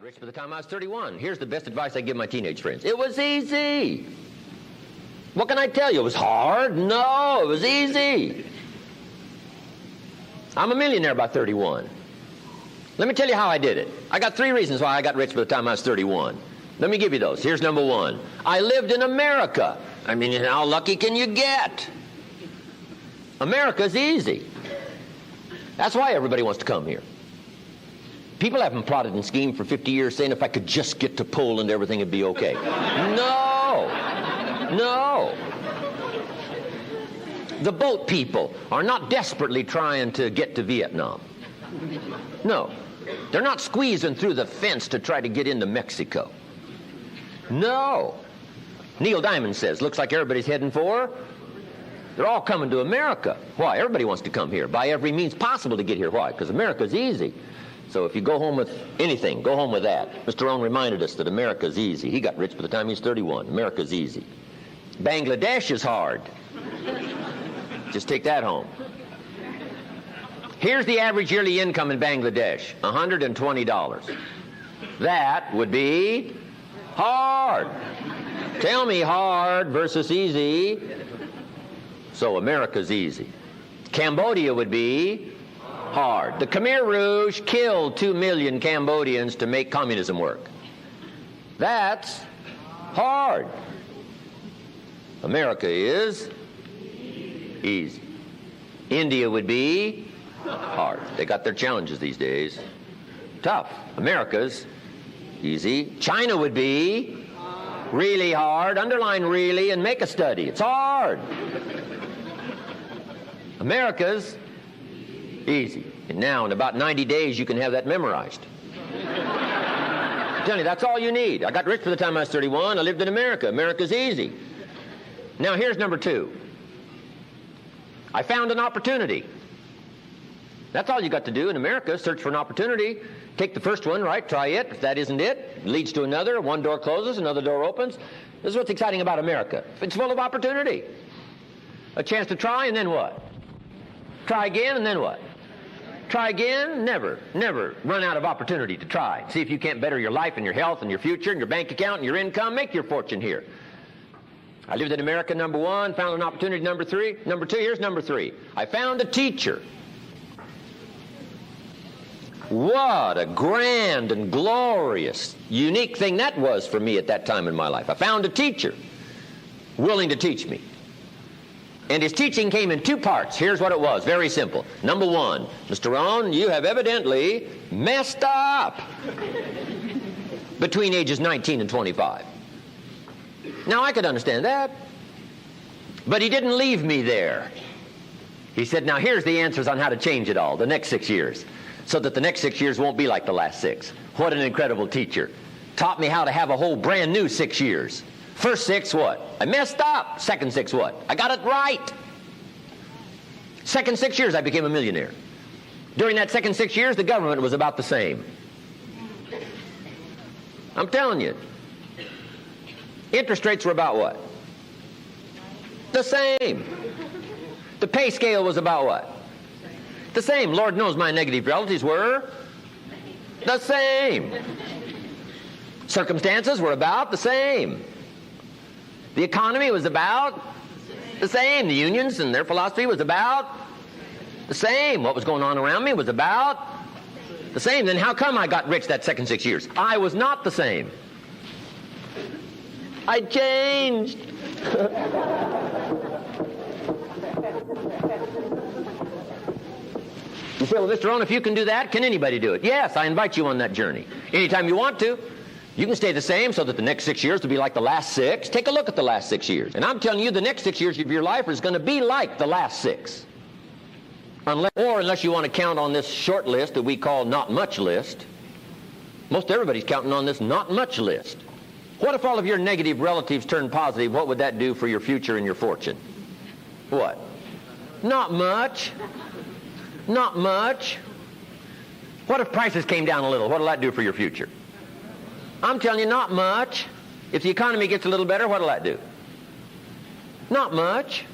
rich by the time I was 31. Here's the best advice I give my teenage friends. It was easy. What can I tell you? It was hard? No, it was easy. I'm a millionaire by 31. Let me tell you how I did it. I got 3 reasons why I got rich by the time I was 31. Let me give you those. Here's number 1. I lived in America. I mean, how lucky can you get? America's easy. That's why everybody wants to come here. People haven't plotted and schemed for 50 years saying if I could just get to Poland, everything would be okay. No. No. The boat people are not desperately trying to get to Vietnam. No. They're not squeezing through the fence to try to get into Mexico. No. Neil Diamond says, looks like everybody's heading for. They're all coming to America. Why? Everybody wants to come here by every means possible to get here. Why? Because America's easy. So if you go home with anything, go home with that. Mr. Rohn reminded us that America's easy. He got rich by the time he was 31. America's easy. Bangladesh is hard. Just take that home. Here's the average yearly income in Bangladesh, $120. That would be hard. Tell me hard versus easy. So America's easy. Cambodia would be hard. The Khmer Rouge killed 2 million Cambodians to make communism work. That's hard. America is easy. India would be hard. They got their challenges these days. Tough. America's easy. China would be really hard. Underline really and make a study. It's hard. America's easy. And now in about 90 days you can have that memorized. I'm telling you, that's all you need. I got rich by the time I was 31. I lived in America. America's easy. Now here's number 2. I found an opportunity. That's all you got to do in America, search for an opportunity. Take the first one, right? Try it. If that isn't it, it leads to another. One door closes, another door opens. This is what's exciting about America. It's full of opportunity. A chance to try, and then what? Try again, and then what? Try again, never run out of opportunity to try. See if you can't better your life and your health and your future and your bank account and your income. Make your fortune here. I lived in America, number 1, found an opportunity, number 3. Number 2, here's number 3. I found a teacher. What a grand and glorious, unique thing that was for me at that time in my life. I found a teacher willing to teach me. And his teaching came in 2 parts. Here's what it was. Very simple. Number 1, Mr. Rohn, you have evidently messed up between ages 19 and 25. Now, I could understand that. But he didn't leave me there. He said, now here's the answers on how to change it all, the next 6 years, so that the next 6 years won't be like the last 6. What an incredible teacher. Taught me how to have a whole brand new 6 years. First 6, what? I messed up. Second 6, what? I got it right. Second 6 years, I became a millionaire. During that second 6 years, the government was about the same. I'm telling you. Interest rates were about what? The same. The pay scale was about what? The same. Lord knows my negative relatives were the same. Circumstances were about the same. The economy was about the same. The unions and their philosophy was about the same. What was going on around me was about the same. Then how come I got rich that second 6 years? I was not the same. I changed. You say, well, Mr. Rohn, if you can do that, can anybody do it? Yes, I invite you on that journey. Anytime you want to. You can stay the same so that the next 6 years will be like the last 6. Take a look at the last 6 years. And I'm telling you, the next 6 years of your life is going to be like the last 6. Unless you want to count on this short list that we call not much list. Most everybody's counting on this not much list. What if all of your negative relatives turn positive? What would that do for your future and your fortune? What? Not much. Not much. What if prices came down a little? What will that do for your future? I'm telling you, not much. If the economy gets a little better, what will that do? Not much.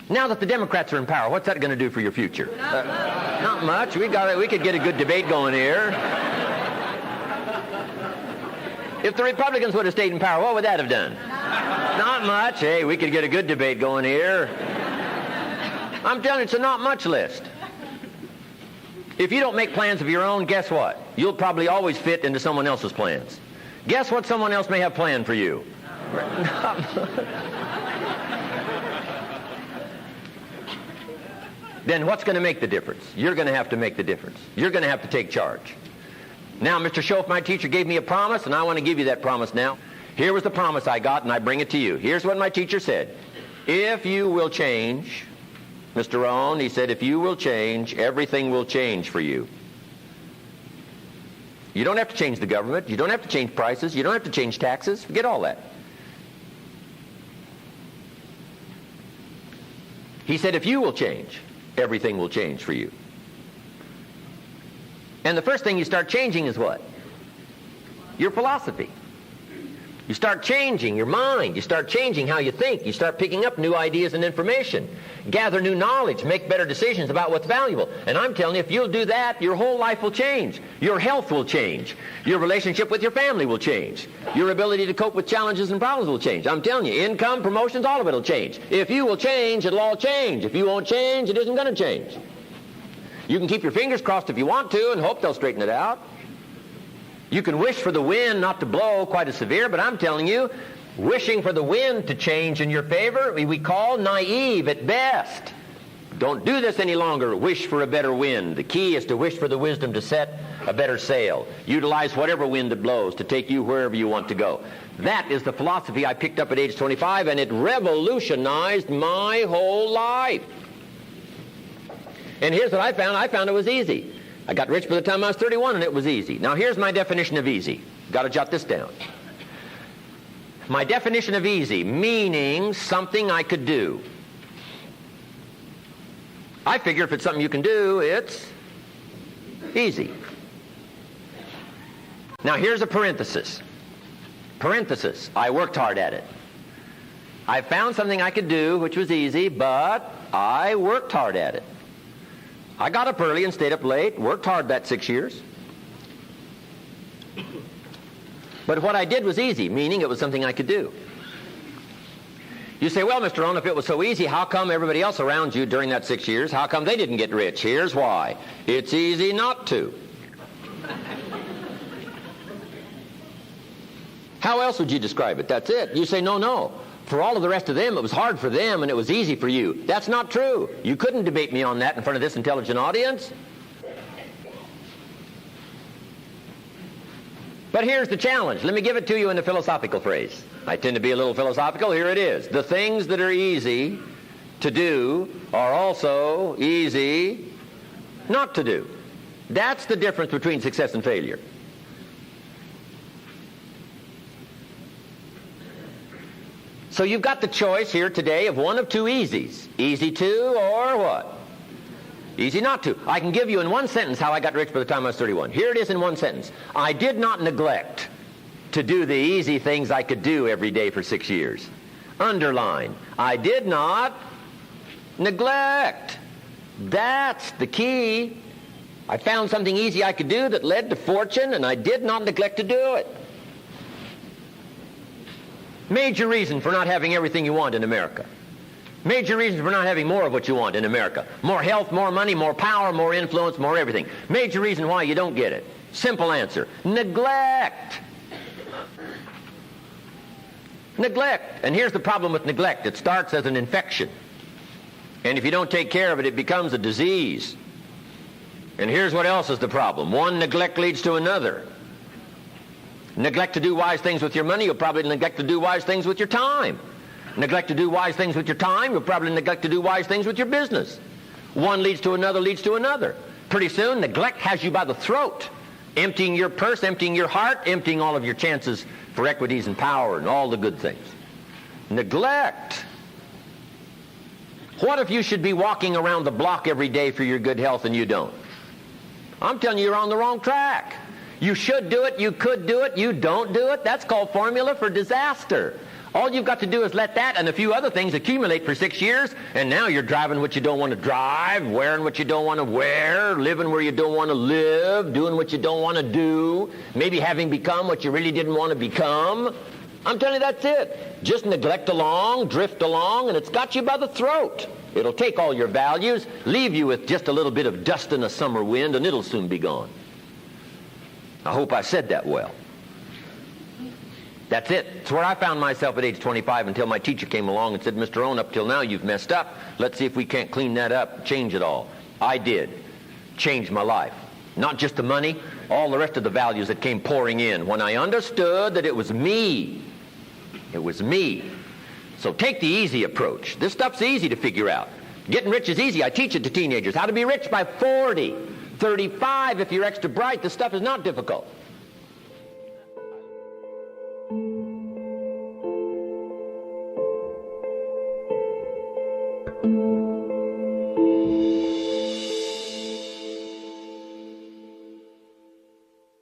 Now that the Democrats are in power, what's that going to do for your future? Not much. We could get a good debate going here. If the Republicans would have stayed in power, what would that have done? Not much. Hey, we could get a good debate going here. I'm telling you, it's a not much list. If you don't make plans of your own, guess what? You'll probably always fit into someone else's plans. Guess what someone else may have planned for you? Then what's going to make the difference? You're going to have to make the difference. You're going to have to take charge. Now, Mr. Schoaf, my teacher, gave me a promise, and I want to give you that promise now. Here was the promise I got, and I bring it to you. Here's what my teacher said. If you will change, Mr. Rohn, he said, if you will change, everything will change for you. You don't have to change the government. You don't have to change prices. You don't have to change taxes. Forget all that. He said, if you will change, everything will change for you. And the first thing you start changing is what? Your philosophy. You start changing your mind. You start changing how you think. You start picking up new ideas and information. Gather new knowledge. Make better decisions about what's valuable. And I'm telling you, if you'll do that, your whole life will change. Your health will change. Your relationship with your family will change. Your ability to cope with challenges and problems will change. I'm telling you, income, promotions, all of it will change. If you will change, it'll all change. If you won't change, it isn't going to change. You can keep your fingers crossed if you want to and hope they'll straighten it out. You can wish for the wind not to blow quite as severe, but I'm telling you, wishing for the wind to change in your favor, we call naive at best. Don't do this any longer. Wish for a better wind. The key is to wish for the wisdom to set a better sail. Utilize whatever wind it blows to take you wherever you want to go. That is the philosophy I picked up at age 25, and it revolutionized my whole life. And here's what I found. I found it was easy. I got rich by the time I was 31, and it was easy. Now, here's my definition of easy. Got to jot this down. My definition of easy, meaning something I could do. I figure if it's something you can do, it's easy. Now, here's a parenthesis. Parenthesis, I worked hard at it. I found something I could do, which was easy, but I worked hard at it. I got up early and stayed up late, worked hard that 6 years. But what I did was easy, meaning it was something I could do. You say, well, Mr. Rohn, if it was so easy, how come everybody else around you during that 6 years, how come they didn't get rich? Here's why. It's easy not to. How else would you describe it? That's it. You say, no. For all of the rest of them, it was hard for them and it was easy for you. That's not true. You couldn't debate me on that in front of this intelligent audience. But here's the challenge. Let me give it to you in a philosophical phrase. I tend to be a little philosophical. Here it is. The things that are easy to do are also easy not to do. That's the difference between success and failure. So you've got the choice here today of one of two easies. Easy to or what? Easy not to. I can give you in one sentence how I got rich by the time I was 31. Here it is in one sentence. I did not neglect to do the easy things I could do every day for 6 years. Underline. I did not neglect. That's the key. I found something easy I could do that led to fortune, and I did not neglect to do it. Major reason for not having everything you want in America. Major reason for not having more of what you want in America. More health, more money, more power, more influence, more everything. Major reason why you don't get it. Simple answer. Neglect. Neglect. And here's the problem with neglect. It starts as an infection. And if you don't take care of it, it becomes a disease. And here's what else is the problem. One neglect leads to another. Neglect to do wise things with your money, you'll probably neglect to do wise things with your time. Neglect to do wise things with your time, you'll probably neglect to do wise things with your business. One leads to another, leads to another. Pretty soon, neglect has you by the throat, emptying your purse, emptying your heart, emptying all of your chances for equities and power and all the good things. Neglect. What if you should be walking around the block every day for your good health and you don't? I'm telling you, you're on the wrong track. You should do it, you could do it, you don't do it. That's called formula for disaster. All you've got to do is let that and a few other things accumulate for 6 years, and now you're driving what you don't want to drive, wearing what you don't want to wear, living where you don't want to live, doing what you don't want to do, maybe having become what you really didn't want to become. I'm telling you, that's it. Just neglect along, drift along, and it's got you by the throat. It'll take all your values, leave you with just a little bit of dust in a summer wind, and it'll soon be gone. I hope I said that well. That's it. It's where I found myself at age 25 until my teacher came along and said, Mr. Rohn, up till now you've messed up. Let's see if we can't clean that up, change it all. I did. Changed my life. Not just the money, all the rest of the values that came pouring in when I understood that it was me. It was me. So take the easy approach. This stuff's easy to figure out. Getting rich is easy. I teach it to teenagers. How to be rich by 40, 35 if you're extra bright. This stuff is not difficult.